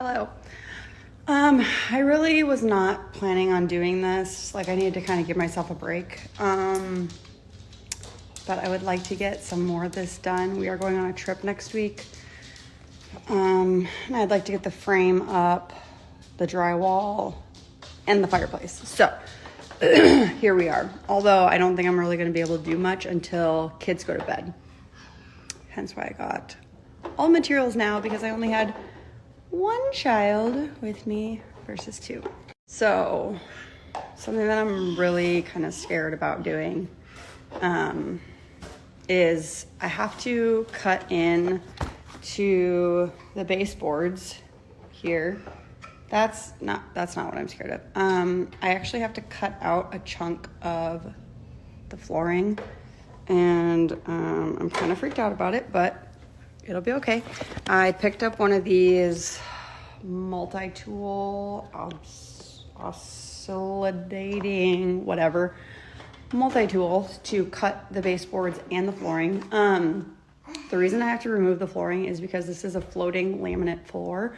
Hello. I really was not planning on doing this. Like, I needed to kind of give myself a break. But I would like to get some more of this done. We are going on a trip next week. And I'd like to get the frame up, the drywall, and the fireplace. So here we are. Although I don't think I'm really going to be able to do much until kids go to bed. Hence why I got all materials now, because I only had one child with me versus two. So something that I'm really kind of scared about doing is I have to cut in to the baseboards here. That's not what I'm scared of. I actually have to cut out a chunk of the flooring, and I'm kind of freaked out about it, but it'll be okay. I picked up one of these multi-tool, oscillating, whatever, multi-tools to cut the baseboards and the flooring. The reason I have to remove the flooring is because this is a floating laminate floor,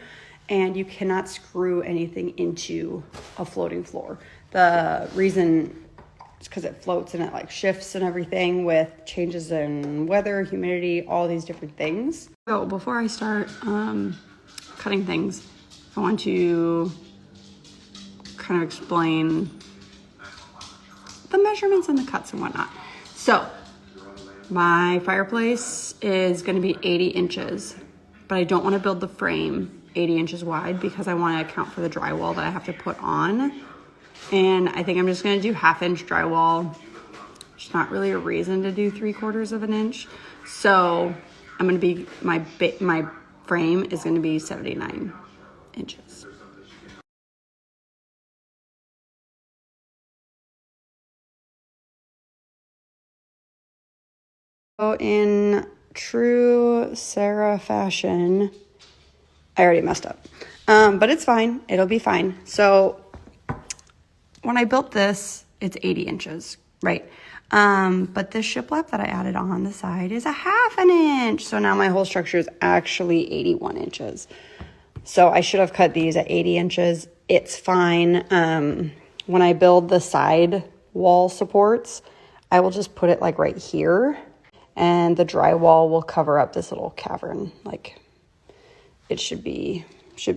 and you cannot screw anything into a floating floor. The reason is because it floats and it like shifts and everything with changes in weather, humidity, all these different things. So before I start cutting things, I want to kind of explain the measurements and the cuts and whatnot. So my fireplace is going to be 80 inches, but I don't want to build the frame 80 inches wide because I want to account for the drywall that I have to put on. And I think I'm just going to do 1/2 inch drywall. There's not really a reason to do 3/4 of an inch. So I'm going to be, my frame is going to be 79 inches. So in true Sarah fashion, I already messed up. But it's fine. It'll be fine. So when I built this, it's 80 inches, right? But this shiplap that I added on the side is 1/2 inch. So now my whole structure is actually 81 inches. So I should have cut these at 80 inches. It's fine. When I build the side wall supports, I will just put it like right here, and the drywall will cover up this little cavern. Like, it should be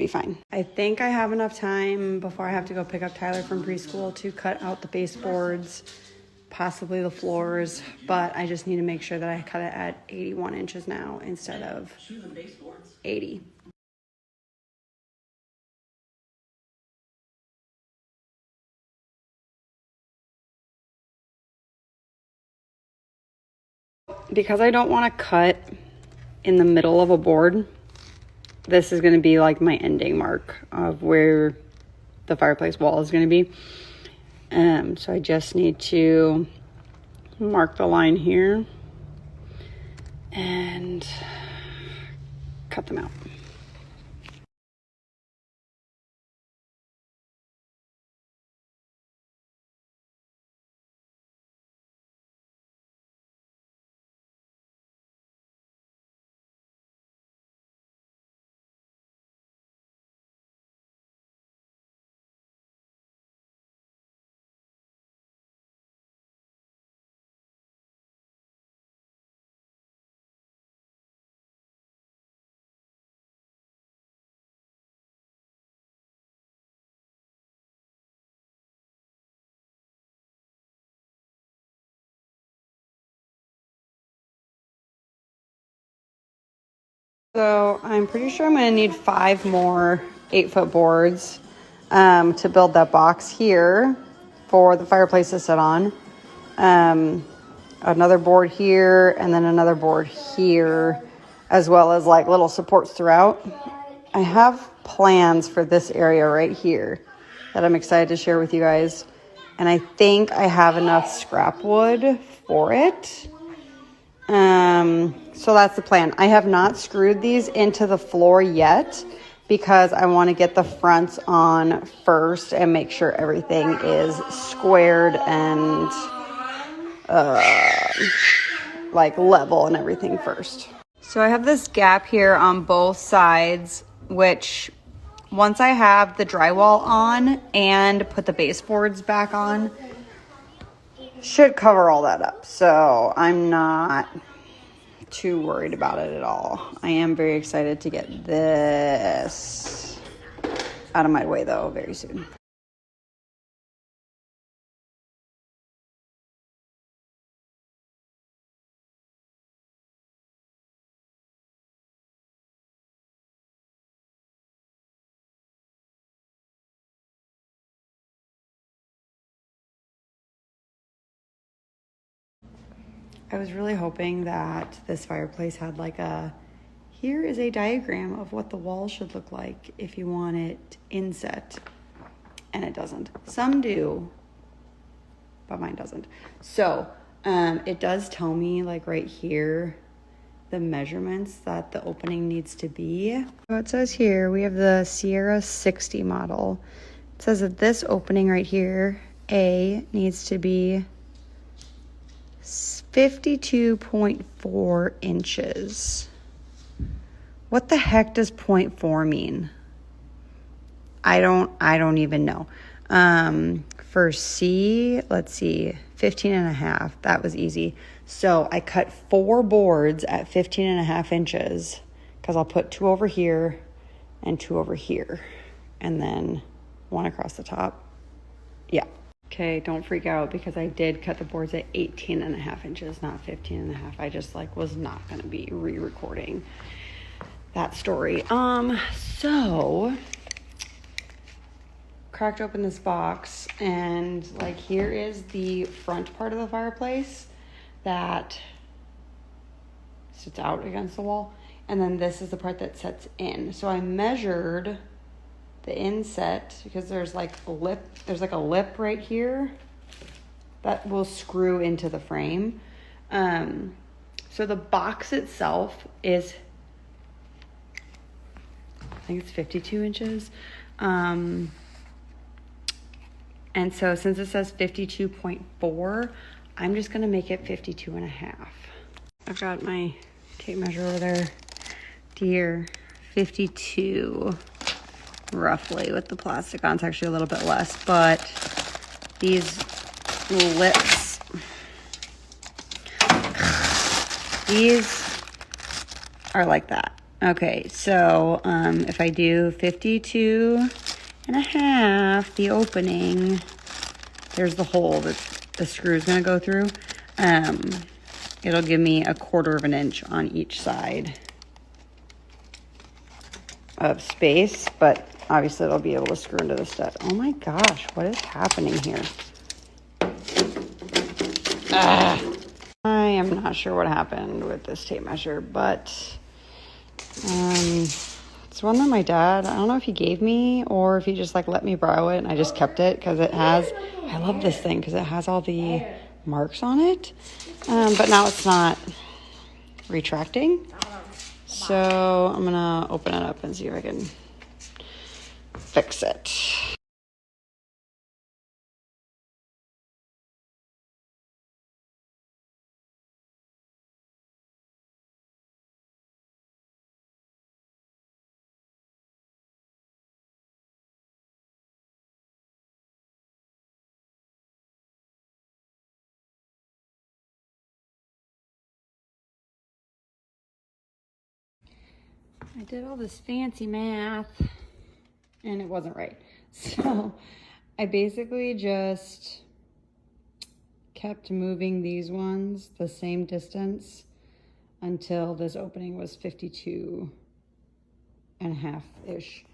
fine. I think I have enough time before I have to go pick up Tyler from preschool to cut out the baseboards, possibly the floors, but I just need to make sure that I cut it at 81 inches now instead of 80. Because I don't want to cut in the middle of a board, this is going to be like my ending mark of where the fireplace wall is going to be. So I just need to mark the line here and cut them out. So I'm pretty sure I'm going to need 5 more 8-foot boards to build that box here for the fireplace to sit on. Another board here, and then another board here, as well as like little supports throughout. I have plans for this area right here that I'm excited to share with you guys. And I think I have enough scrap wood for it. So that's the plan. I have not screwed these into the floor yet because I want to get the fronts on first and make sure everything is squared and like level and everything first. So I have this gap here on both sides, which once I have the drywall on and put the baseboards back on, should cover all that up. So I'm not too worried about it at all. I am very excited to get this out of my way though very soon. I was really hoping that this fireplace had like here is a diagram of what the wall should look like if you want it inset, and it doesn't. Some do, but mine doesn't. So it does tell me like right here the measurements that the opening needs to be. So it says here we have the Sierra 60 model. It says that this opening right here, A, needs to be 52.4 inches. What the heck does 0.4 mean? I don't even know. For C, let's see, 15.5. That was easy. So I cut 4 boards at 15.5 inches because I'll put 2 over here and 2 over here, and then 1 across the top. Yeah. Okay, don't freak out because I did cut the boards at 18.5 inches, not 15.5. I just like was not gonna be re-recording that story. So cracked open this box, and like here is the front part of the fireplace that sits out against the wall, and then this is the part that sets in. So I measured the inset because there's like a lip right here that will screw into the frame. So the box itself is, I think it's 52 inches. And so since it says 52.4, I'm just gonna make it 52.5. I've got my tape measure over there. Dear, 52 roughly with the plastic on. It's actually a little bit less, but these lips, these are like that. Okay, so if I do 52.5, the opening, there's the hole that the screw is going to go through. It'll give me 1/4 of an inch on each side of space, but obviously it'll be able to screw into the stud. Oh my gosh, what is happening here? I am not sure what happened with this tape measure, but it's one that my dad, I don't know if he gave me or if he just like let me borrow it and I just kept it because it has, I love this thing because it has all the marks on it, but now it's not retracting. So I'm gonna open it up and see if I can fix it. I did all this fancy math and it wasn't right. So I basically just kept moving these ones the same distance until this opening was 52.5-ish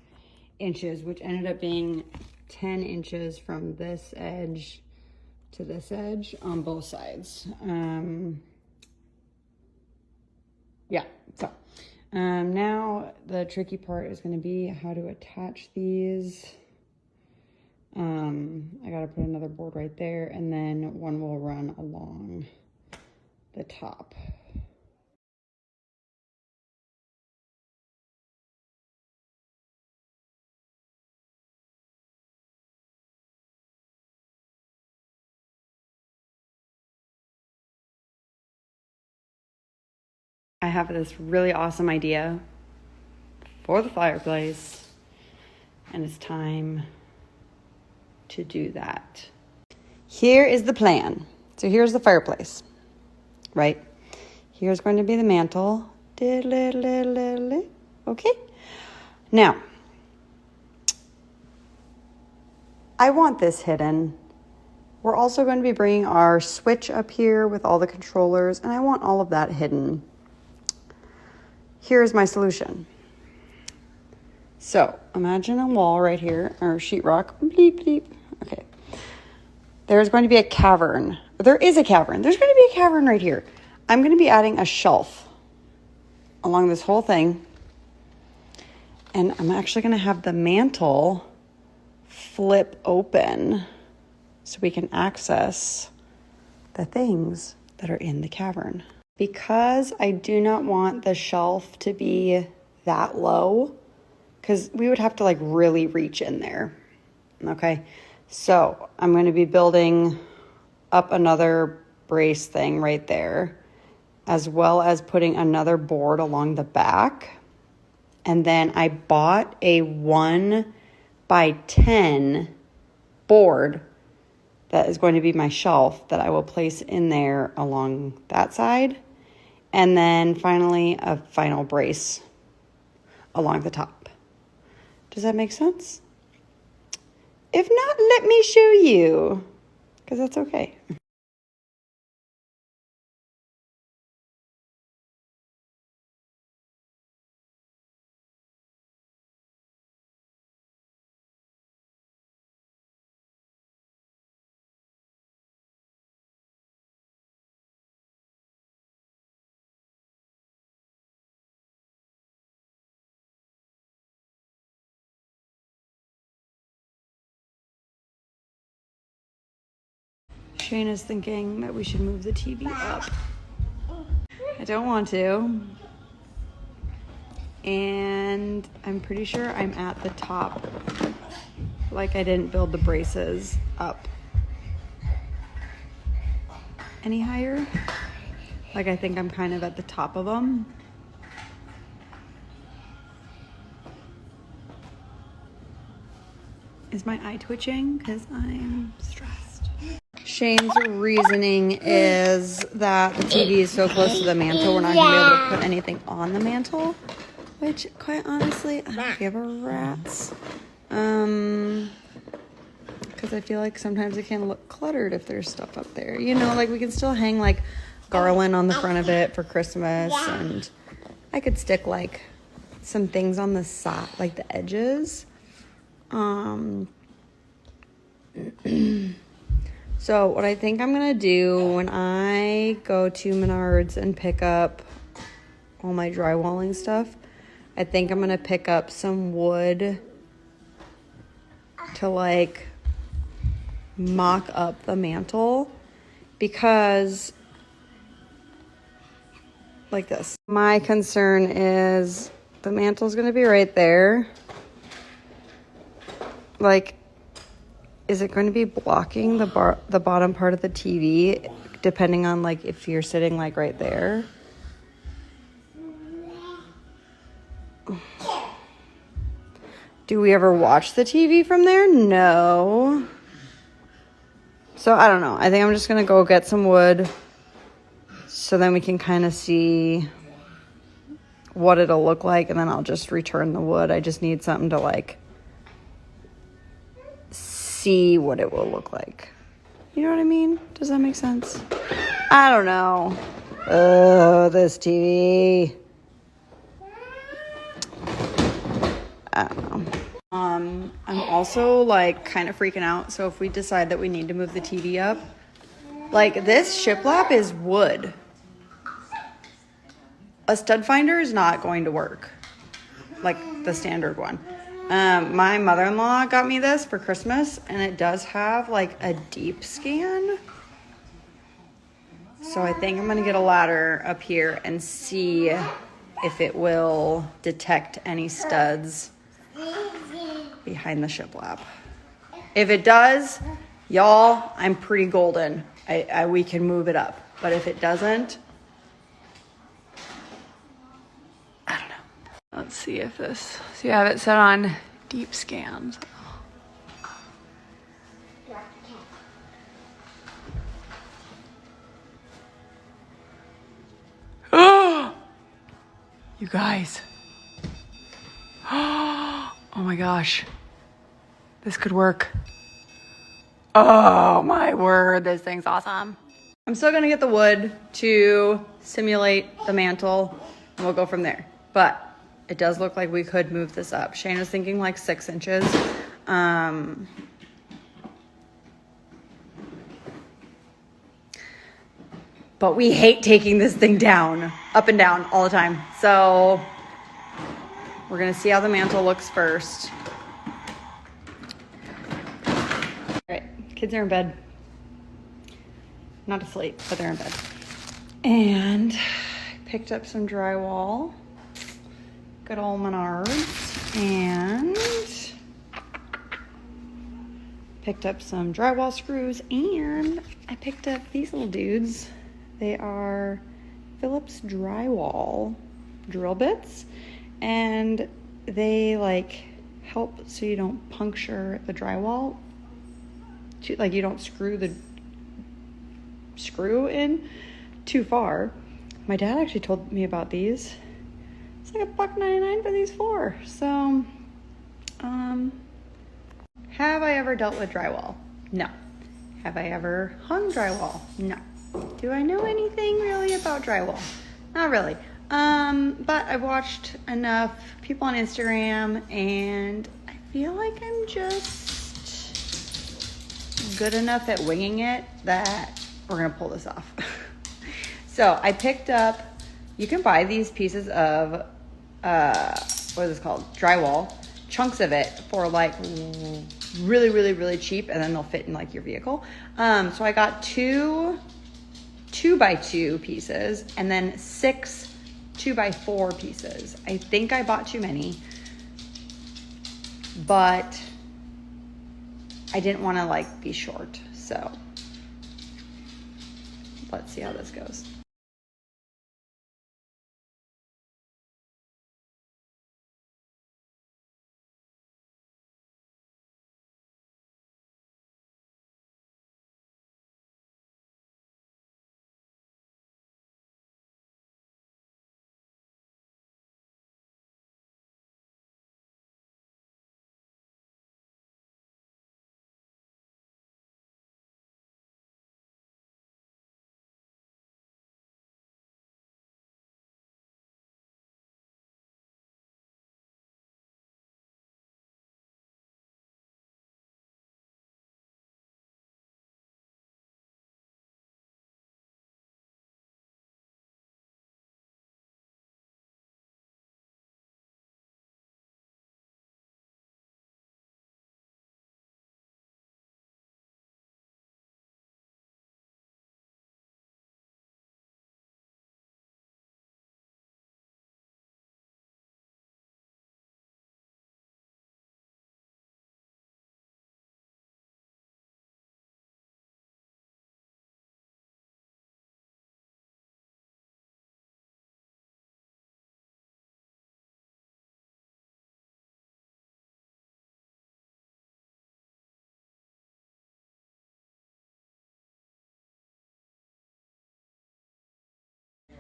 inches, which ended up being 10 inches from this edge to this edge on both sides. Yeah, so now the tricky part is going to be how to attach these. I got to put another board right there, and then one will run along the top. I have this really awesome idea for the fireplace. and it's time to do that. Here is the plan. So here's the fireplace, right? Here's going to be the mantle. Okay. Now, I want this hidden. We're also going to be bringing our switch up here with all the controllers, and I want all of that hidden. Here's my solution. So imagine a wall right here, or sheetrock. Bleep, bleep. Okay. There's going to be a cavern. There is a cavern. There's going to be a cavern right here. I'm going to be adding a shelf along this whole thing. And I'm actually going to have the mantle flip open so we can access the things that are in the cavern. Because I do not want the shelf to be that low, because we would have to like really reach in there. Okay, so I'm going to be building up another brace thing right there, as well as putting another board along the back. And then I bought a 1x10 board that is going to be my shelf that I will place in there along that side. And then finally, a final brace along the top. Does that make sense? If not, let me show you, because that's okay. Shane is thinking that we should move the TV up. I don't want to. And I'm pretty sure I'm at the top. Like I didn't build the braces up any higher. Like I think I'm kind of at the top of them. Is my eye twitching? Because I'm stressed. Shane's reasoning is that the TV is so close to the mantle, we're not going to be able to put anything on the mantle. Which, quite honestly, I don't give a rat's. Because I feel like sometimes it can look cluttered if there's stuff up there. You know, like we can still hang like garland on the front of it for Christmas. And I could stick like some things on the side, like the edges. So what I think I'm going to do when I go to Menards and pick up all my drywalling stuff, I think I'm going to pick up some wood to like mock up the mantle, because like this. My concern is the mantle's going to be right there. Like, is it going to be blocking the bottom part of the TV, depending on like if you're sitting like right there? Do we ever watch the TV from there? No. So I don't know. I think I'm just going to go get some wood so then we can kind of see what it'll look like, and then I'll just return the wood. I just need something to like see what it will look like. You know what I mean? Does that make sense? I don't know. Oh, this TV. I don't know. I'm also like kind of freaking out. So if we decide that we need to move the TV up, like this shiplap is wood. A stud finder is not going to work. Like the standard one. My mother-in-law got me this for Christmas, and it does have like a deep scan. So I think I'm gonna get a ladder up here and see if it will detect any studs behind the shiplap. If it does, y'all, I'm pretty golden. We can move it up. But if it doesn't, I don't know. Let's see if this, so you have it set on Deep scans. Oh, you guys. Oh my gosh. This could work. Oh my word, this thing's awesome. I'm still gonna get the wood to simulate the mantle and we'll go from there. But it does look like we could move this up. Shane was thinking like 6 inches. But we hate taking this thing down, up and down all the time. So we're gonna see how the mantle looks first. All right, kids are in bed. Not asleep, but they're in bed. And I picked up some drywall. Good old Menards. And picked up some drywall screws. And I picked up these little dudes. They are Phillips drywall drill bits. And they like help so you don't puncture the drywall. Like you don't screw the screw in too far. My dad actually told me about these. It's like $1.99 for these 4. So, have I ever dealt with drywall? No. Have I ever hung drywall? No. Do I know anything really about drywall? Not really. But I've watched enough people on Instagram and I feel like I'm just good enough at winging it that we're gonna pull this off. So I picked up, you can buy these pieces of, what is this called? Drywall, chunks of it for like really, really, really cheap, and then they'll fit in like your vehicle. So I got 2 2x2 pieces and then 6 2x4 pieces. I think I bought too many, but I didn't want to like be short. So let's see how this goes.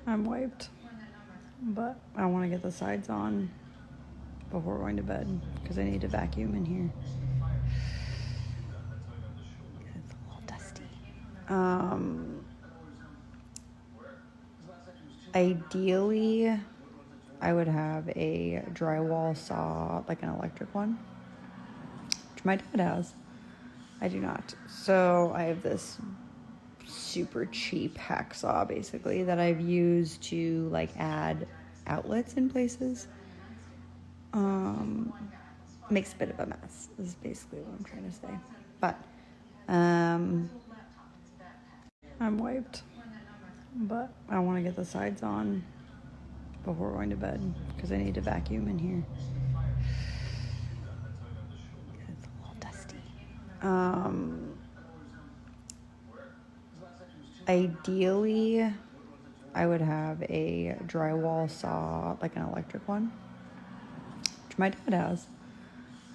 I'm wiped, but I want to get the sides on before going to bed because I need to vacuum in here. It's a little dusty. Ideally, I would have a drywall saw, like an electric one, which my dad has. I do not. So I have this super cheap hacksaw basically that I've used to like add outlets in places. Makes a bit of a mess is basically what I'm trying to say. But I'm wiped, but I want to get the sides on before going to bed because I need to vacuum in here. It's a little dusty. Ideally, I would have a drywall saw, like an electric one, which my dad has.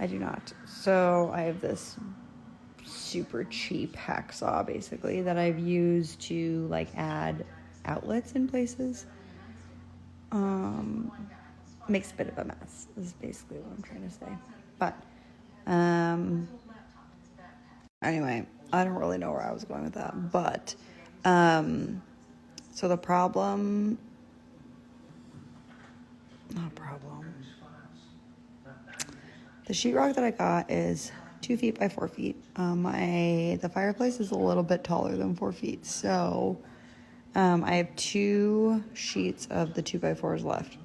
I do not. So I have this super cheap hacksaw basically that I've used to like add outlets in places. Makes a bit of a mess is basically what I'm trying to say. But anyway, I don't really know where I was going with that. But so the problem, not a problem. The sheetrock that I got is 2 feet by 4 feet. The fireplace is a little bit taller than 4 feet, so I have 2 sheets of the 2x4s left.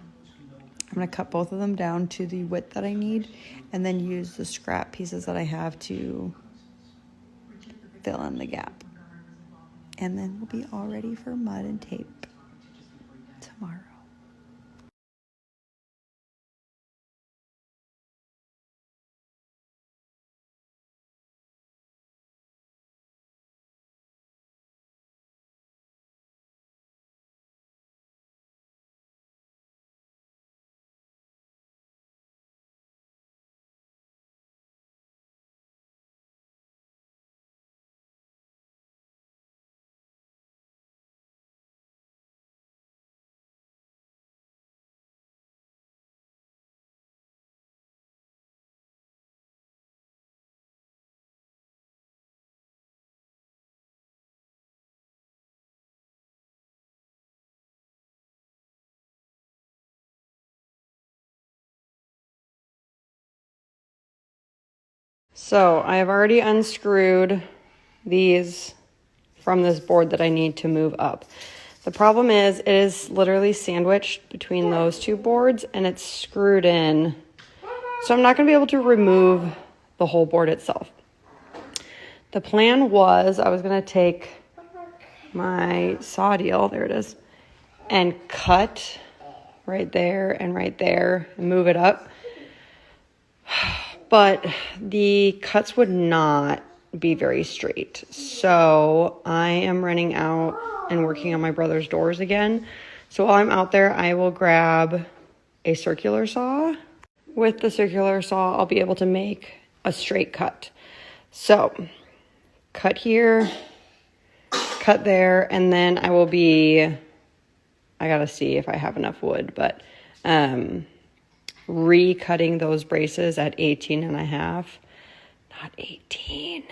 I'm gonna cut both of them down to the width that I need, and then use the scrap pieces that I have to fill in the gap. And then we'll be all ready for mud and tape tomorrow. So I have already unscrewed these from this board that I need to move up. The problem is it is literally sandwiched between those 2 boards and it's screwed in. So I'm not going to be able to remove the whole board itself. The plan was I was going to take my saw deal, there it is, and cut right there and move it up. But the cuts would not be very straight. So I am running out and working on my brother's doors again. So while I'm out there, I will grab a circular saw. With the circular saw, I'll be able to make a straight cut. So cut here, cut there, and then I gotta see if I have enough wood, but recutting those braces at 18.5, not 18,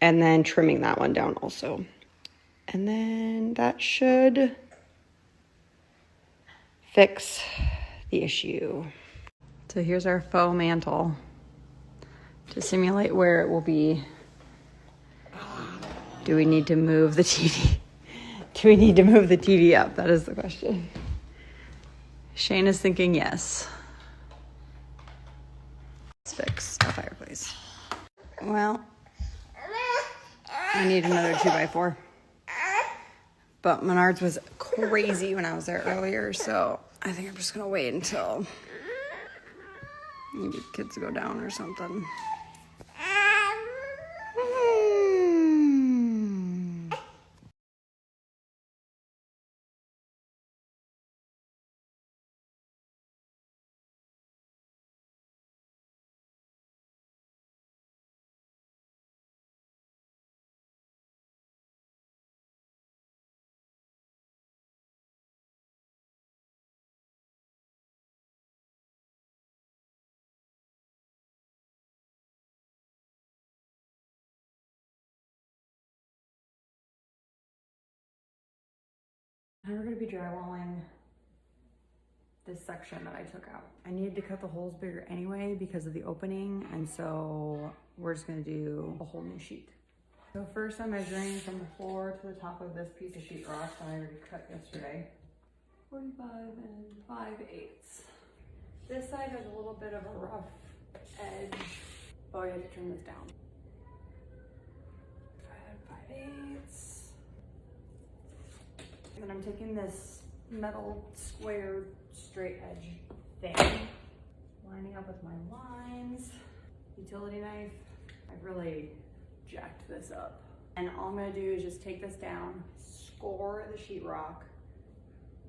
and then trimming that one down also. And then that should fix the issue. So here's our faux mantle to simulate where it will be. Do we need to move the TV? Do we need to move the TV up? That is the question. Shane is thinking yes. Let's fix our fireplace. Well, I need another 2x4. But Menards was crazy when I was there earlier, so I think I'm just gonna wait until maybe kids go down or something. We're gonna be drywalling this section that I took out. I needed to cut the holes bigger anyway because of the opening, and so we're just gonna do a whole new sheet. So first I'm measuring from the floor to the top of this piece of sheetrock that I already cut yesterday. 45 and 5/8. This side has a little bit of a rough edge. Oh, I had to turn this down. 5 and 5/8. And then I'm taking this metal square straight edge thing, lining up with my lines, utility knife. I've really jacked this up. And all I'm gonna do is just take this down, score the sheetrock,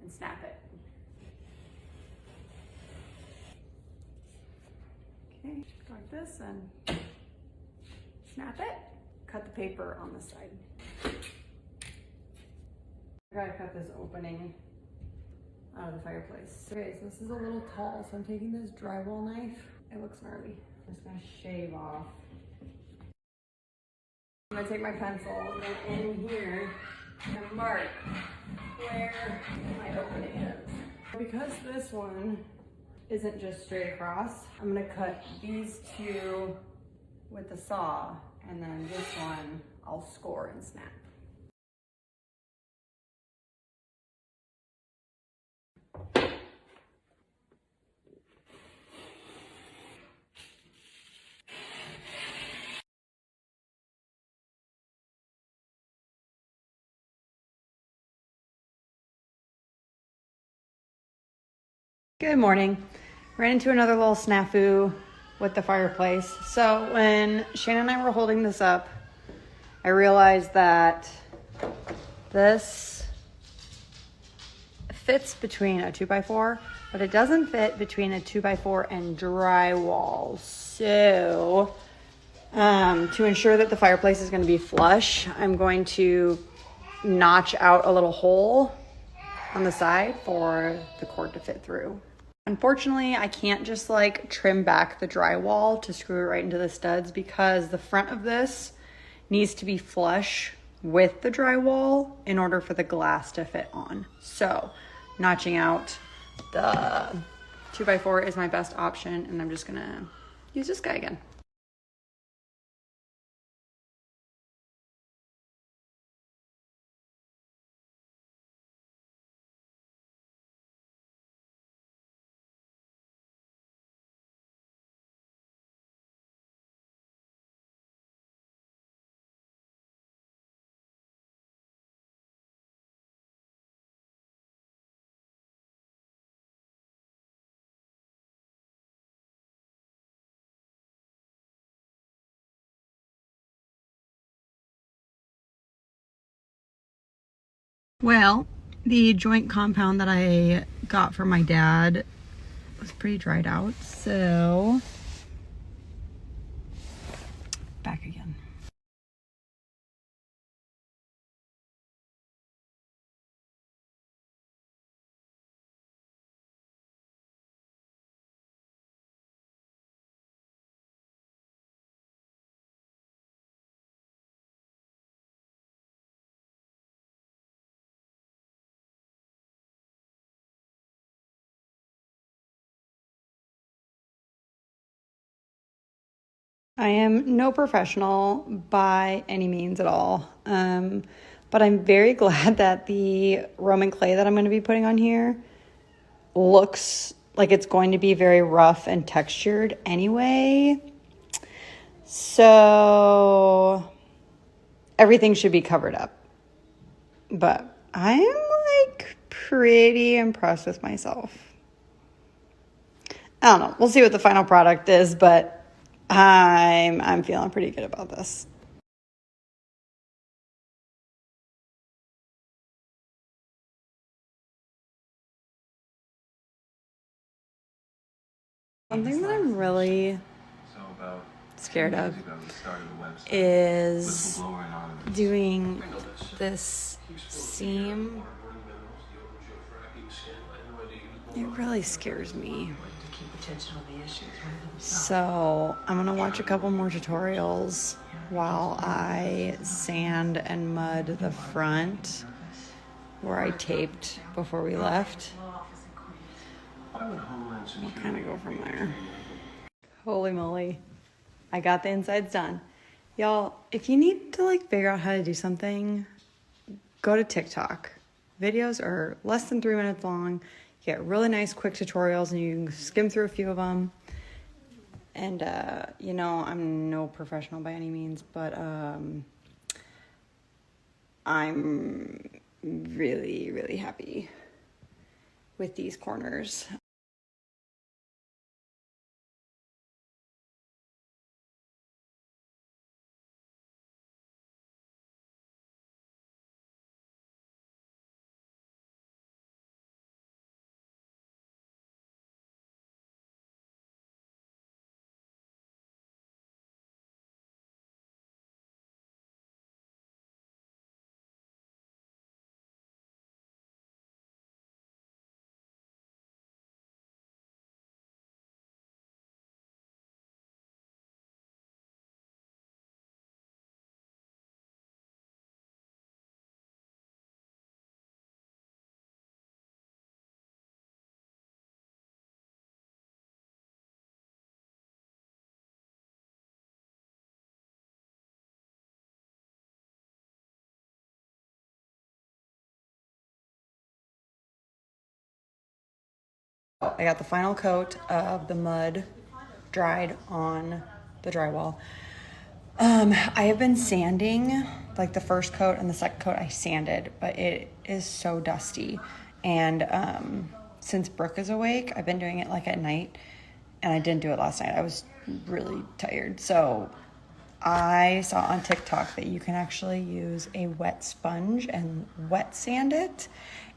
and snap it. Okay, go like this and snap it. Cut the paper on the side. I gotta cut this opening out of the fireplace. Okay, so this is a little tall, so I'm taking this drywall knife. It looks gnarly. I'm just gonna shave off. I'm gonna take my pencil and in here and mark where my opening is. Because this one isn't just straight across, I'm gonna cut these two with the saw, and then this one I'll score and snap. Good morning. Ran into another little snafu with the fireplace. So when Shane and I were holding this up, I realized that this fits between a 2x4, but it doesn't fit between a 2x4 and drywall. So to ensure that the fireplace is going to be flush, I'm going to notch out a little hole on the side for the cord to fit through. Unfortunately, I can't just like trim back the drywall to screw it right into the studs because the front of this needs to be flush with the drywall in order for the glass to fit on. So notching out the 2x4 is my best option, and I'm just gonna use this guy again. Well, the joint compound that I got from my dad was pretty dried out, so back again. I am no professional by any means at all, but I'm very glad that the Roman clay that I'm going to be putting on here looks like it's going to be very rough and textured anyway. So everything should be covered up. But I am like pretty impressed with myself. I don't know. We'll see what the final product is, but I'm feeling pretty good about this. Something that I'm really scared of is doing this seam. It really scares me. So I'm gonna watch a couple more tutorials while I sand and mud the front where I taped before we left. We'll kind of go from there. Holy moly, I got the insides done. Y'all, if you need to like figure out how to do something, go to TikTok. Videos are less than 3 minutes long. You get really nice quick tutorials and you can skim through a few of them. And, you know, I'm no professional by any means, but I'm really, really happy with these corners. I got the final coat of the mud dried on the drywall. I have been sanding, like the first coat and the second coat I sanded, but it is so dusty. And since Brooke is awake, I've been doing it like at night, and I didn't do it last night. I was really tired. So I saw on TikTok that you can actually use a wet sponge and wet sand it.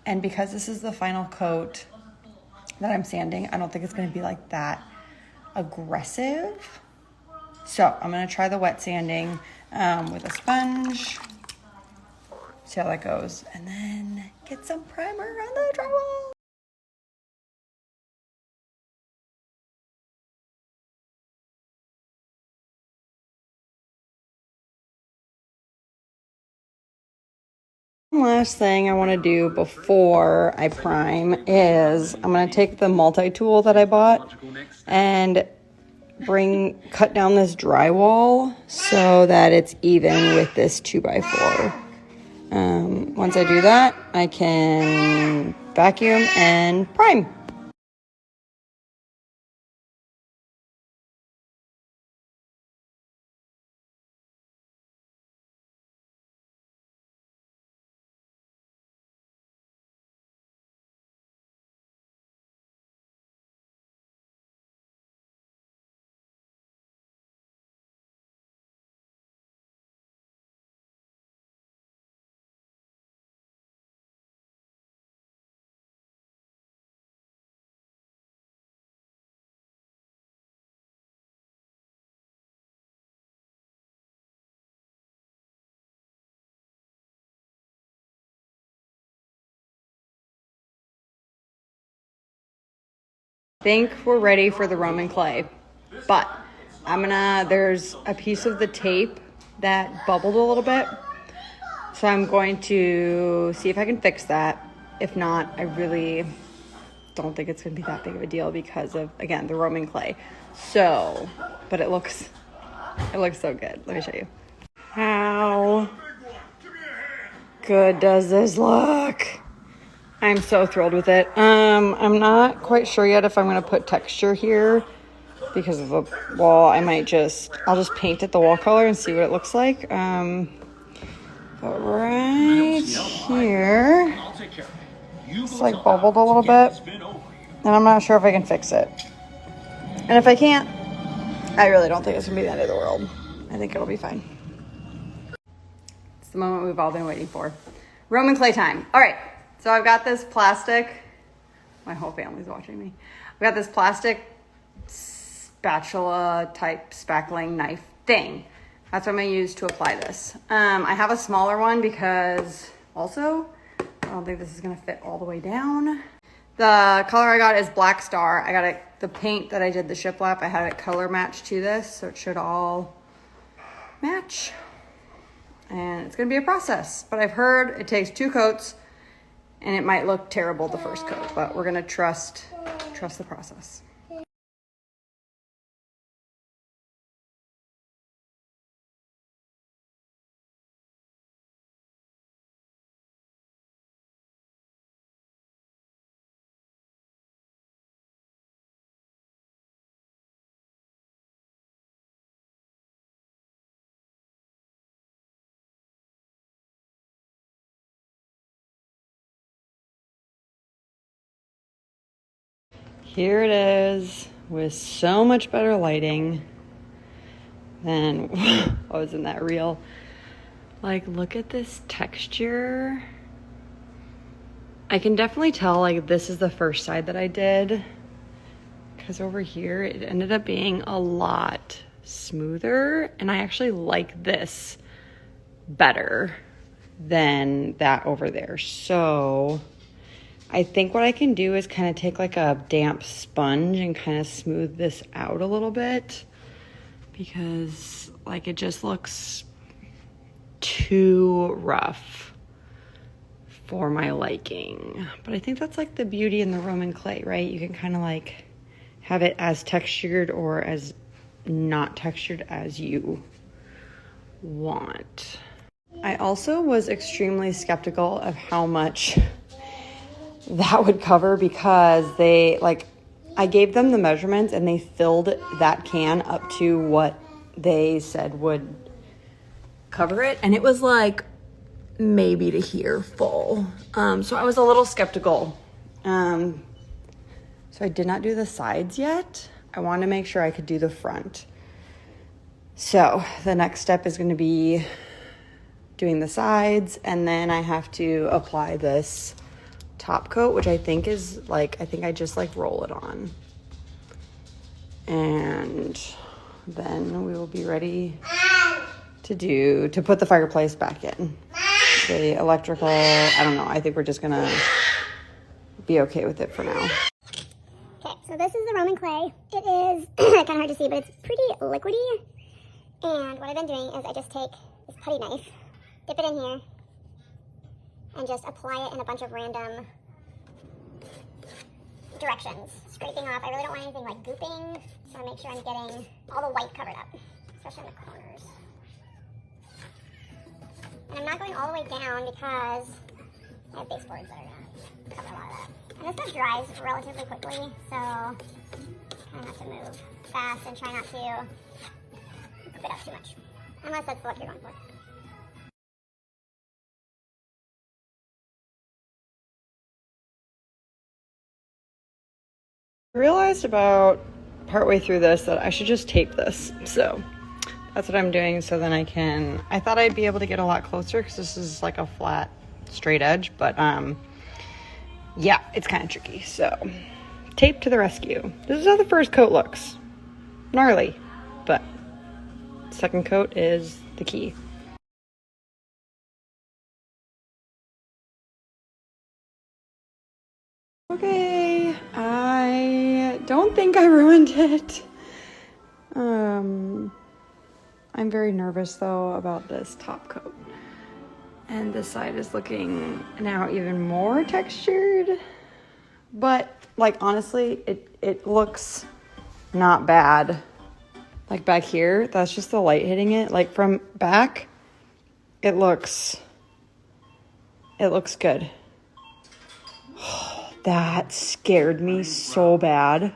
And because this is the final coat that I'm sanding, I don't think it's going to be like that aggressive. So I'm going to try the wet sanding with a sponge, see how that goes, and then get some primer on the drywall. Last thing I want to do before I prime is I'm going to take the multi-tool that I bought and cut down this drywall so that it's even with this 2x4. Once I do that, I can vacuum and prime. I think we're ready for the Roman clay, but there's a piece of the tape that bubbled a little bit, so I'm going to see if I can fix that. If not, I really don't think it's going to be that big of a deal because of, again, the Roman clay. So, but it looks so good. Let me show you. How good does this look? I'm so thrilled with it. I'm not quite sure yet if I'm going to put texture here because of the wall. I'll just paint it the wall color and see what it looks like. But right here, it's like bubbled a little bit, and I'm not sure if I can fix it. And if I can't, I really don't think it's going to be the end of the world. I think it'll be fine. It's the moment we've all been waiting for. Roman clay time. All right. So I've got this plastic, my whole family's watching me. I've got this plastic spatula type spackling knife thing. That's what I'm gonna use to apply this. I have a smaller one because also, I don't think this is gonna fit all the way down. The color I got is Black Star. I got the paint that I did the shiplap, I had it color matched to this, so it should all match. And it's gonna be a process, but I've heard it takes 2 coats, and it might look terrible the first coat, but we're gonna trust the process. Here it is with so much better lighting than what was in that reel. Like, look at this texture. I can definitely tell, like, this is the first side that I did, because over here it ended up being a lot smoother, and I actually like this better than that over there. So I think what I can do is kind of take like a damp sponge and kind of smooth this out a little bit, because like it just looks too rough for my liking. But I think that's like the beauty in the Roman clay, right? You can kind of like have it as textured or as not textured as you want. I also was extremely skeptical of how much that would cover, because they like I gave them the measurements and they filled that can up to what they said would cover it. And it was like maybe to here full. So I was a little skeptical. So I did not do the sides yet. I wanted to make sure I could do the front. So the next step is going to be doing the sides, and then I have to apply this top coat, which I think is like, I think I just like roll it on. And then we will be ready to put the fireplace back in. The electrical, I don't know. I think we're just going to be okay with it for now. Okay, so this is the Roman clay. It is kind of hard to see, but it's pretty liquidy. And what I've been doing is I just take this putty knife, dip it in here, and just apply it in a bunch of random directions, scraping off. I really don't want anything like gooping, so I make sure I'm getting all the white covered up, especially in the corners. And I'm not going all the way down because I have baseboards that are going to cover a lot of that. And this stuff dries relatively quickly, so kind of have to move fast and try not to goop it up too much, unless that's what you're going for. I realized about partway through this that I should just tape this. So that's what I'm doing. So then I thought I'd be able to get a lot closer because this is like a flat, straight edge. But yeah, it's kind of tricky. So tape to the rescue. This is how the first coat looks. Gnarly, but second coat is the key. Okay, I don't think I ruined it. I'm very nervous though about this top coat. And this side is looking now even more textured. But like honestly, it looks not bad. Like back here, that's just the light hitting it. Like from back, it looks good. That scared me so bad.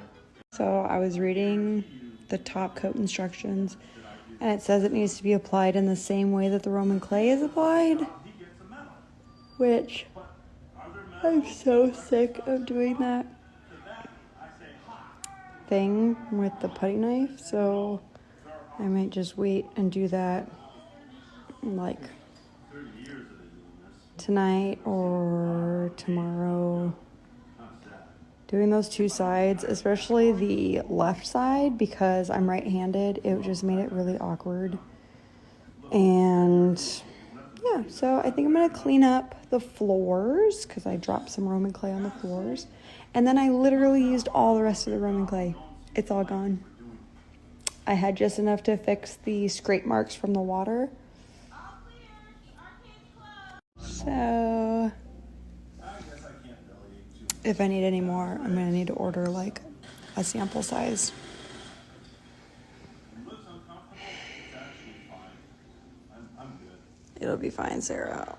So I was reading the top coat instructions, and it says it needs to be applied in the same way that the Roman clay is applied, which I'm so sick of doing that thing with the putty knife. So I might just wait and do that like tonight or tomorrow. Doing those two sides, especially the left side, because I'm right-handed, it just made it really awkward. And yeah, so I think I'm gonna clean up the floors because I dropped some Roman clay on the floors. And then I literally used all the rest of the Roman clay. It's all gone. I had just enough to fix the scrape marks from the water. So if I need any more, I'm gonna need to order like a sample size. It'll be fine, Sarah.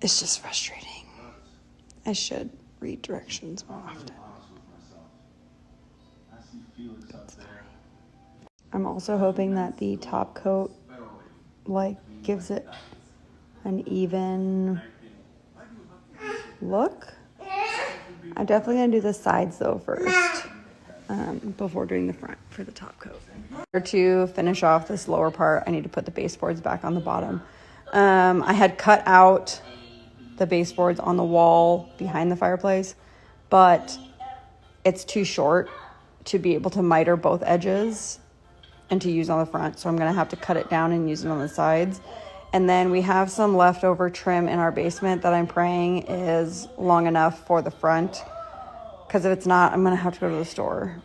It's just frustrating. I should read directions more often. I'm also hoping that the top coat like gives it an even look. I'm definitely gonna do the sides though first, before doing the front for the top coat. To finish off this lower part, I need to put the baseboards back on the bottom. I had cut out the baseboards on the wall behind the fireplace, but it's too short to be able to miter both edges and to use on the front. So I'm gonna have to cut it down and use it on the sides. And then we have some leftover trim in our basement that I'm praying is long enough for the front. Because if it's not, I'm gonna have to go to the store.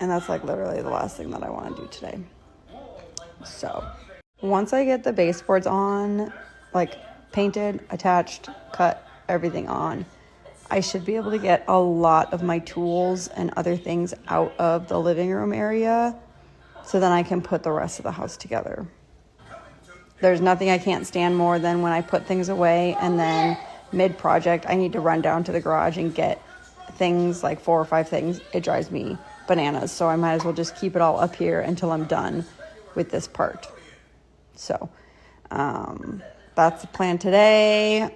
And that's like literally the last thing that I wanna do today. So once I get the baseboards on, like painted, attached, cut, everything on, I should be able to get a lot of my tools and other things out of the living room area so then I can put the rest of the house together. There's nothing I can't stand more than when I put things away and then mid-project I need to run down to the garage and get things, like 4 or 5 things, it drives me bananas. So I might as well just keep it all up here until I'm done with this part. So that's the plan today.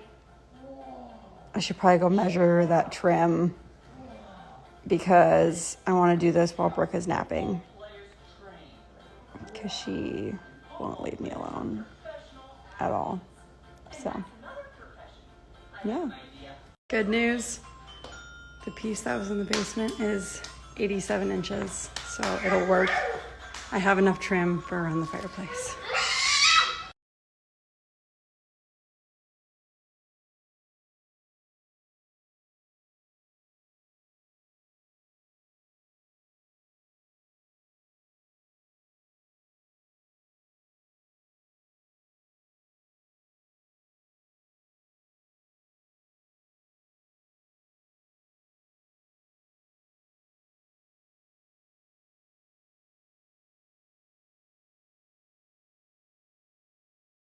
I should probably go measure that trim because I want to do this while Brooke is napping, because she won't leave me alone at all. So yeah. Good news. The piece that was in the basement is 87 inches, so it'll work. I have enough trim for around the fireplace.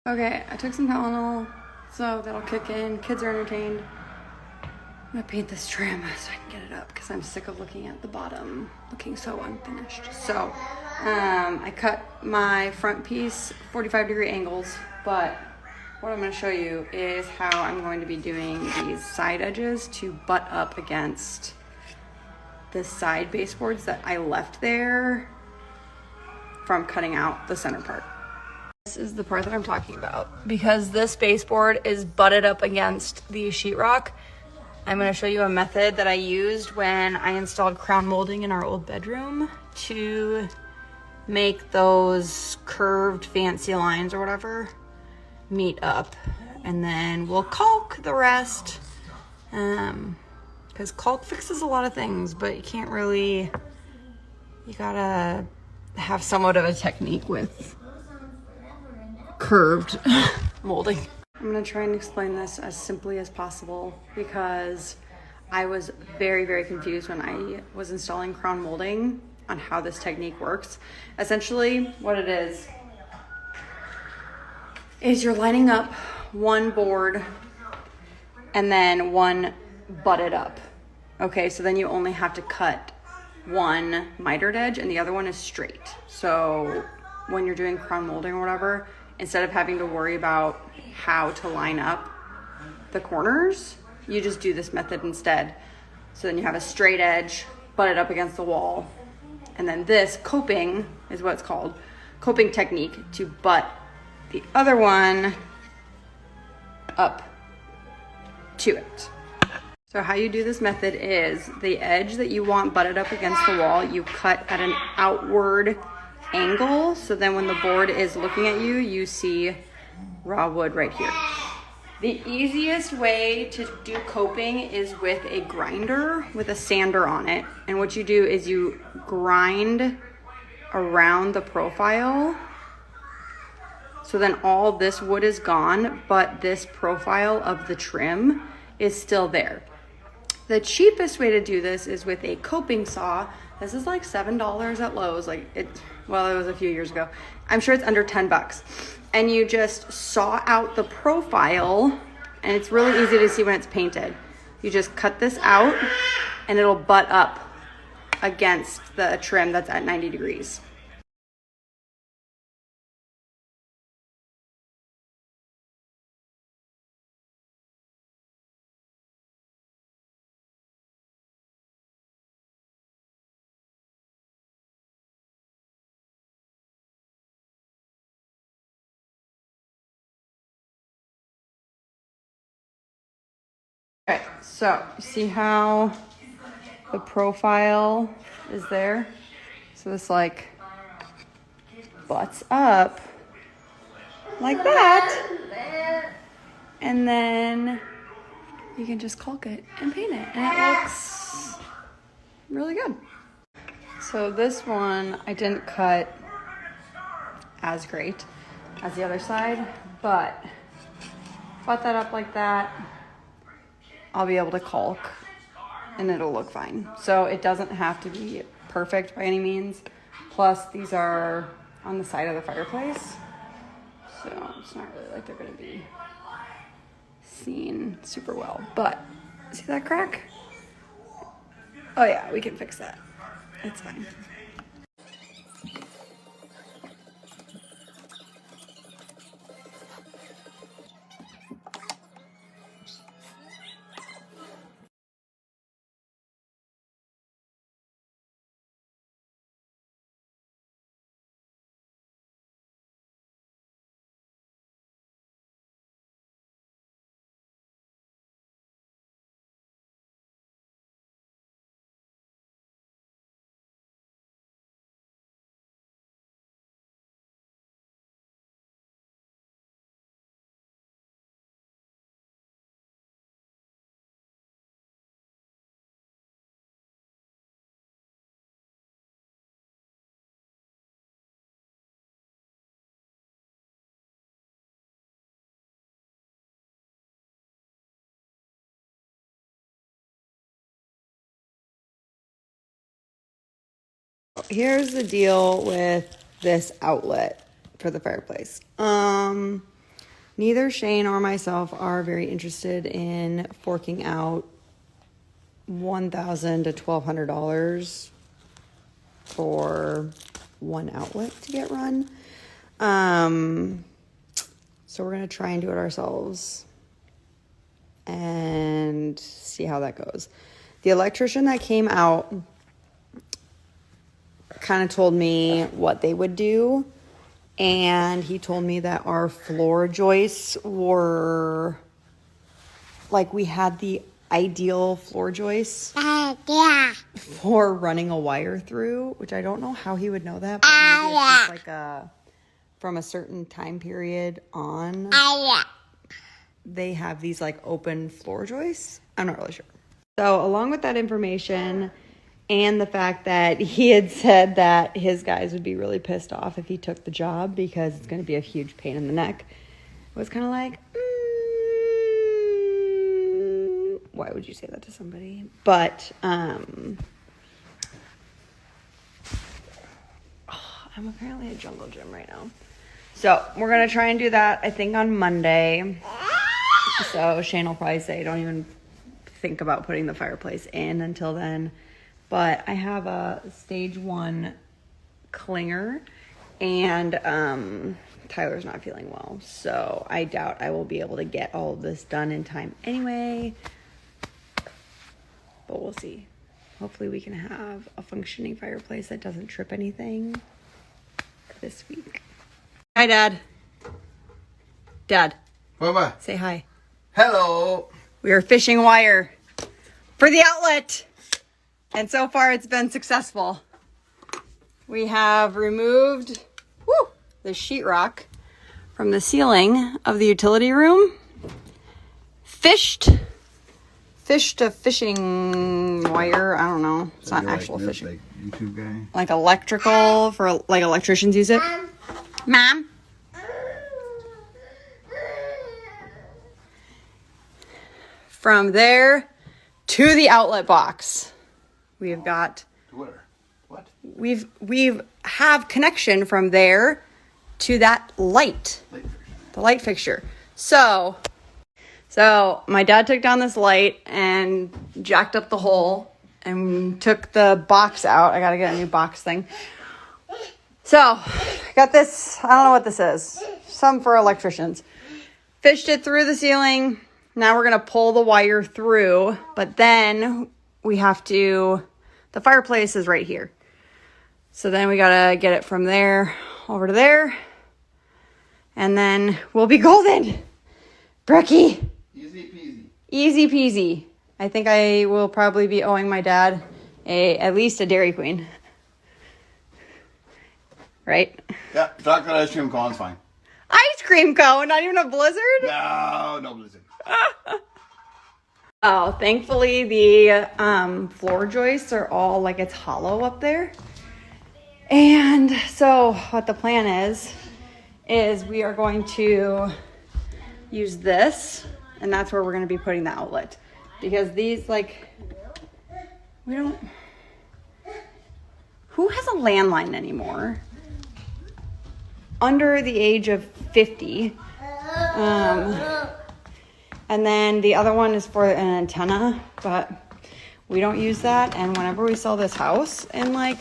Okay, I took some Tylenol, so that'll kick in. Kids are entertained. I'm gonna paint this trim so I can get it up because I'm sick of looking at the bottom looking so unfinished. So I cut my front piece 45-degree angles, but what I'm gonna show you is how I'm going to be doing these side edges to butt up against the side baseboards that I left there from cutting out the center part. This is the part that I'm talking about. Because this baseboard is butted up against the sheetrock, I'm going to show you a method that I used when I installed crown molding in our old bedroom to make those curved fancy lines or whatever meet up. And then we'll caulk the rest, because caulk fixes a lot of things, but you can't really, you gotta have somewhat of a technique with curved molding. I'm gonna try and explain this as simply as possible because I was very, very confused when I was installing crown molding on how this technique works. Essentially, what it is you're lining up one board and then one butted up. Okay, so then you only have to cut one mitered edge and the other one is straight. So when you're doing crown molding or whatever, instead of having to worry about how to line up the corners, you just do this method instead. So then you have a straight edge butted up against the wall. And then this coping is what it's called, coping technique, to butt the other one up to it. So how you do this method is the edge that you want butted up against the wall, you cut at an outward angle, so then when the board is looking at you, you see raw wood right here. The easiest way to do coping is with a grinder with a sander on it, and what you do is you grind around the profile, so then all this wood is gone, but this profile of the trim is still there. The cheapest way to do this is with a coping saw. This is like $7 at Lowe's. Well, it was a few years ago. I'm sure it's under 10 bucks. And you just saw out the profile, and it's really easy to see when it's painted. You just cut this out and it'll butt up against the trim that's at 90 degrees. Okay, so you see how the profile is there? So this like butts up like that. And then you can just caulk it and paint it, and it looks really good. So this one I didn't cut as great as the other side, but butt that up like that, I'll be able to caulk and it'll look fine. So it doesn't have to be perfect by any means. Plus these are on the side of the fireplace, so it's not really like they're gonna be seen super well. But see that crack? Oh yeah, we can fix that. It's fine. Here's the deal with this outlet for the fireplace. Neither Shane or myself are very interested in forking out $1,000 to $1,200 for one outlet to get run. So we're gonna try and do it ourselves and see how that goes. The electrician that came out kind of told me what they would do, and he told me that our floor joists were like, we had the ideal floor joists for running a wire through, which I don't know how he would know that, but maybe it's just like from a certain time period on, they have these like open floor joists. I'm not really sure. So along with that information and the fact that he had said that his guys would be really pissed off if he took the job because it's going to be a huge pain in the neck, I was kind of like, why would you say that to somebody? But I'm apparently at Jungle Gym right now. So we're going to try and do that, I think, on Monday. So Shane will probably say, don't even think about putting the fireplace in until then. But I have a stage 1 clinger, and Tyler's not feeling well. So I doubt I will be able to get all of this done in time anyway. But we'll see. Hopefully we can have a functioning fireplace that doesn't trip anything this week. Hi, Dad. Dad. Mama. Say hi. Hello. We are fishing wire for the outlet. And so far it's been successful. We have removed the sheetrock from the ceiling of the utility room. Fished a fishing wire. I don't know. It's not actual fishing. Like YouTube guy. Like electrical, for like electricians use it. Mom. From there to the outlet box, we've got. Where? What? We've have connection from there to that light, the light fixture. So my dad took down this light and jacked up the hole and took the box out. I gotta get a new box thing. So I got this. I don't know what this is. Some for electricians. Fished it through the ceiling. Now we're gonna pull the wire through, but then we have to. The fireplace is right here. So then we gotta get it from there over to there. And then we'll be golden. Brookie. Easy peasy. Easy peasy. I think I will probably be owing my dad at least a Dairy Queen. Right? Yeah, chocolate ice cream cone's fine. Ice cream cone, not even a blizzard? No blizzard. Oh, thankfully the floor joists are all like it's hollow up there. And so what the plan is we are going to use this, and that's where we're going to be putting the outlet. Because these, like, who has a landline anymore? Under the age of 50. And then the other one is for an antenna, but We don't use that, and whenever we sell this house in like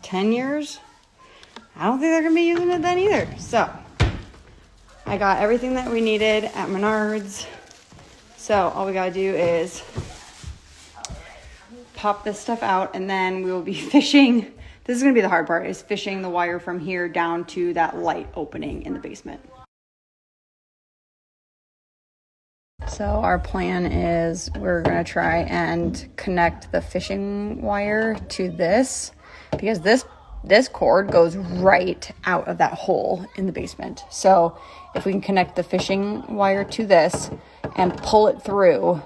10 years, I don't think they're gonna be using it then either. So I got everything that we needed at Menards. So all we gotta do is pop this stuff out, and then we will be fishing. This is gonna be the hard part, is fishing the wire from here down to that light opening in the basement. So our plan is we're gonna try and connect the fishing wire to this, because this cord goes right out of that hole in the basement. So if we can connect the fishing wire to this and pull it through,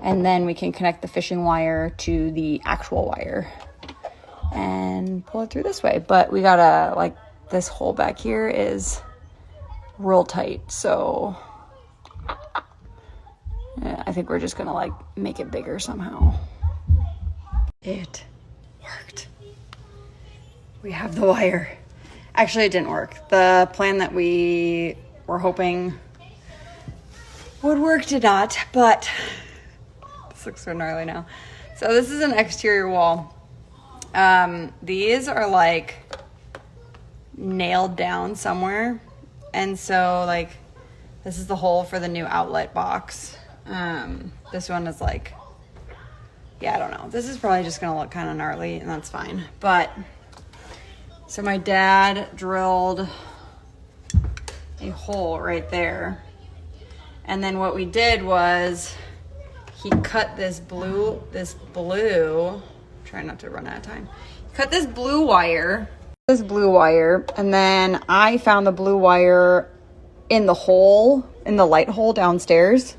and then we can connect the fishing wire to the actual wire and pull it through this way. But we gotta, like, this hole back here is real tight, so yeah, I think we're just gonna like make it bigger somehow. It worked. We have the wire. Actually, it didn't work. The plan that we were hoping would work did not, but this looks so gnarly now. So this is an exterior wall. These are like nailed down somewhere. And so like, this is the hole for the new outlet box. This one is like, yeah, I don't know. This is probably just gonna look kind of gnarly, and that's fine. But so my dad drilled a hole right there, and then what we did was he cut this blue, try not to run out of time. Cut this blue wire, and then I found the blue wire in the hole, in the light hole downstairs.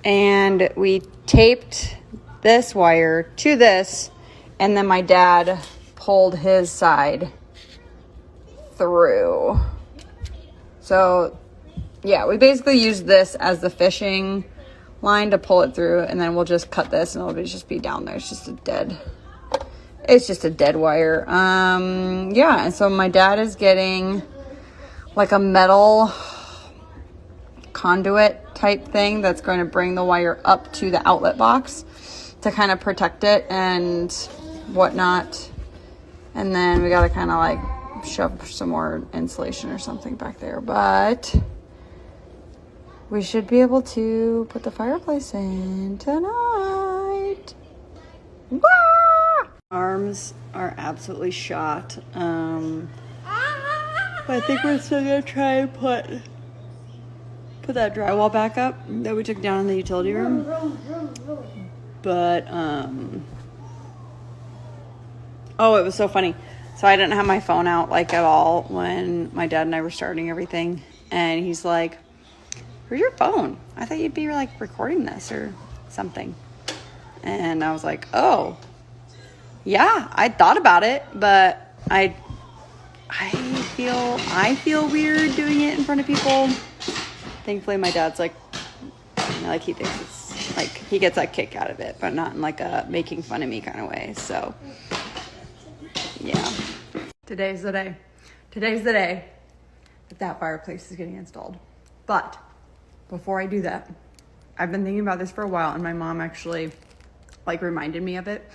And we taped this wire to this, and then my dad pulled his side through. So yeah, we basically used this as the fishing line to pull it through, and then we'll just cut this and it'll just be down there. It's just a dead wire. Yeah, and so my dad is getting like a metal conduit type thing that's going to bring the wire up to the outlet box to kind of protect it and whatnot. And then we got to kind of like shove some more insulation or something back there, but we should be able to put the fireplace in tonight. Wah! Arms are absolutely shot. But I think we're still gonna try and put that drywall back up that we took down in the utility room. But oh, it was so funny. So I didn't have my phone out like at all when my dad and I were starting everything, and he's like, "Where's your phone? I thought you'd be like recording this or something." And I was like, "Oh, yeah, I thought about it, but I feel weird doing it in front of people." Thankfully, my dad's like he thinks it's like he gets a kick out of it, but not in like a making fun of me kind of way. So yeah, today's the day that fireplace is getting installed. But before I do that, I've been thinking about this for a while, and my mom actually like reminded me of it.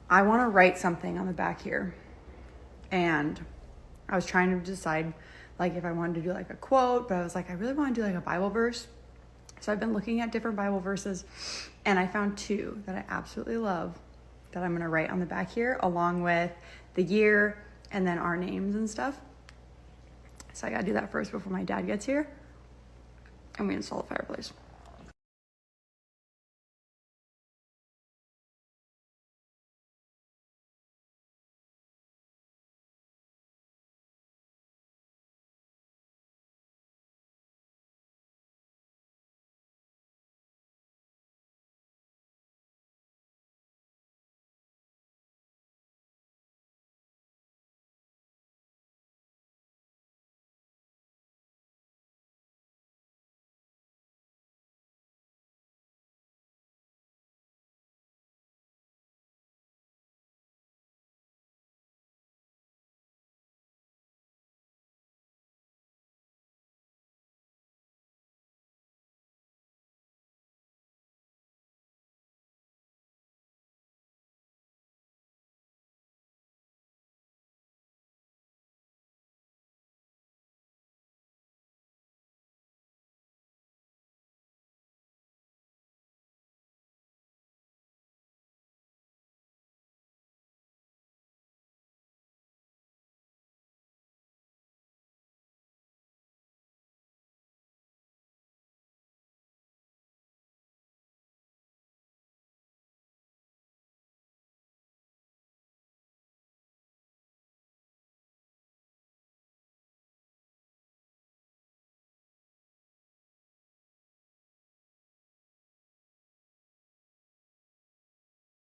I want to write something on the back here, and I was trying to decide like if I wanted to do like a quote, but I was like, I really want to do like a Bible verse. So I've been looking at different Bible verses, and I found two that I absolutely love that I'm going to write on the back here, along with the year and then our names and stuff. So I got to do that first before my dad gets here and we install the fireplace.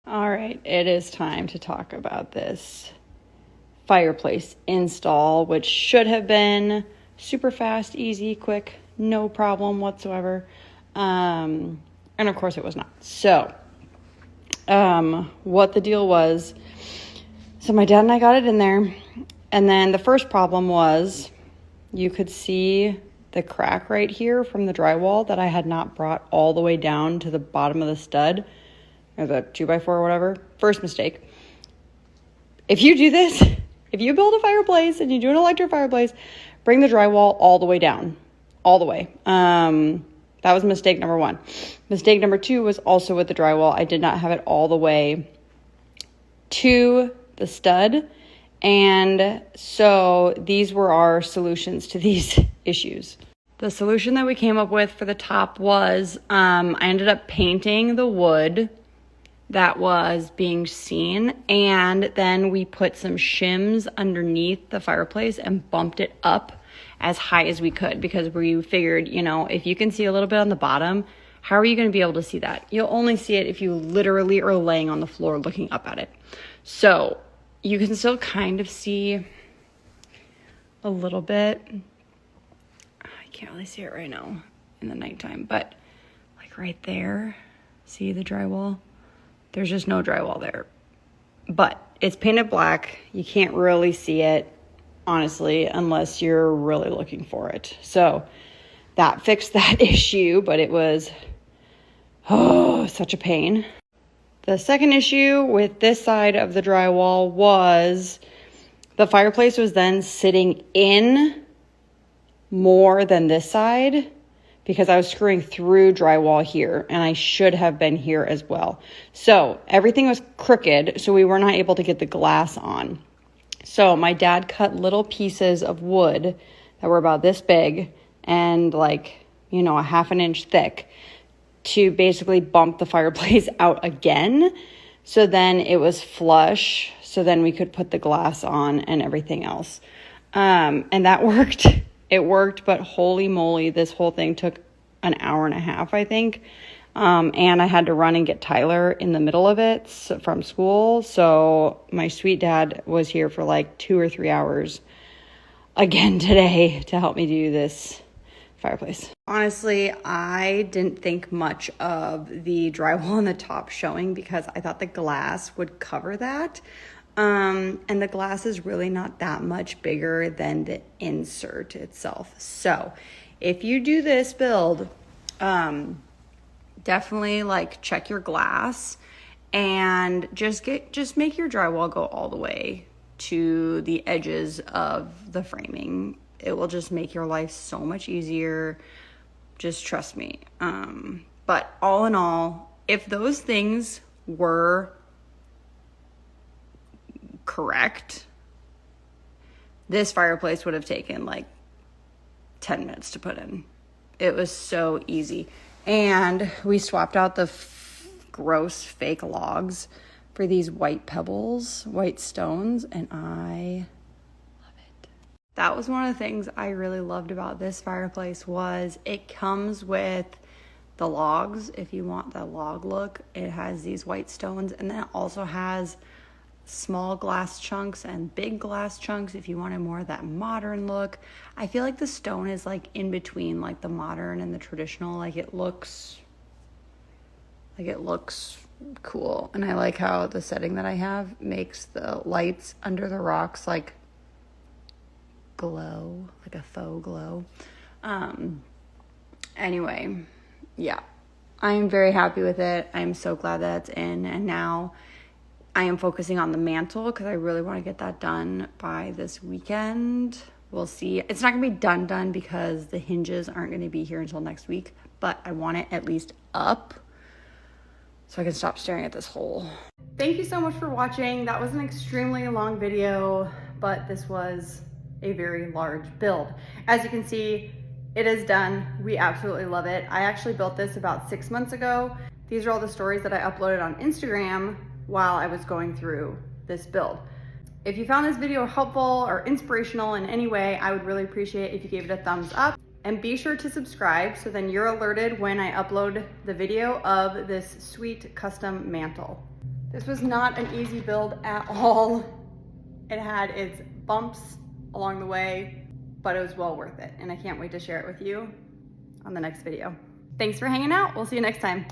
All right, it is time to talk about this fireplace install, which should have been super fast, easy, quick, no problem whatsoever. And of course it was not. So, what the deal was, so my dad and I got it in there, and then the first problem was you could see the crack right here from the drywall that I had not brought all the way down to the bottom of the stud, or the 2x4 or whatever. First mistake. If you do this, if you build a fireplace and you do an electric fireplace, bring the drywall all the way down, all the way. That was mistake number one. Mistake number two was also with the drywall. I did not have it all the way to the stud. And so these were our solutions to these issues. The solution that we came up with for the top was I ended up painting the wood that was being seen, and then we put some shims underneath the fireplace and bumped it up as high as we could, because we figured, you know, if you can see a little bit on the bottom, how are you going to be able to see that? You'll only see it if you literally are laying on the floor looking up at it. So you can still kind of see a little bit. I can't really see it right now in the nighttime, but like right there, see the drywall? There's just no drywall there, but it's painted black. You can't really see it, honestly, unless you're really looking for it. So that fixed that issue, but it was, such a pain. The second issue with this side of the drywall was the fireplace was then sitting in more than this side, because I was screwing through drywall here, and I should have been here as well. So everything was crooked, so we were not able to get the glass on. So my dad cut little pieces of wood that were about this big and like, you know, a half an inch thick to basically bump the fireplace out again. So then it was flush, so then we could put the glass on and everything else. And that worked. It worked, but holy moly, this whole thing took an hour and a half, I think. And I had to run and get Tyler in the middle of it from school. So my sweet dad was here for like 2 or 3 hours again today to help me do this fireplace. Honestly, I didn't think much of the drywall on the top showing because I thought the glass would cover that. And the glass is really not that much bigger than the insert itself. So if you do this build, definitely like check your glass and just make your drywall go all the way to the edges of the framing. It will just make your life so much easier. Just trust me. But all in all, if those things were correct, this fireplace would have taken like 10 minutes to put in. It was so easy. And we swapped out the gross fake logs for these white pebbles, white stones, and I love it. That was one of the things I really loved about this fireplace was it comes with the logs. If you want that log look, it has these white stones, and then it also has small glass chunks and big glass chunks if you wanted more of that modern look. I feel like the stone is like in between like the modern and the traditional. Like it looks cool, and I like how the setting that I have makes the lights under the rocks like glow, like a faux glow. Anyway, yeah, I am very happy with it. I'm so glad that it's in, and now I am focusing on the mantle because I really want to get that done by this weekend. We'll see. It's not going to be done because the hinges aren't going to be here until next week, but I want it at least up so I can stop staring at this hole. Thank you so much for watching. That was an extremely long video, but this was a very large build. As you can see, it is done. We absolutely love it. I actually built this about 6 months ago. These are all the stories that I uploaded on Instagram while I was going through this build. If you found this video helpful or inspirational in any way, I would really appreciate if you gave it a thumbs up, and be sure to subscribe so then you're alerted when I upload the video of this sweet custom mantle. This was not an easy build at all. It had its bumps along the way, but it was well worth it. And I can't wait to share it with you on the next video. Thanks for hanging out. We'll see you next time.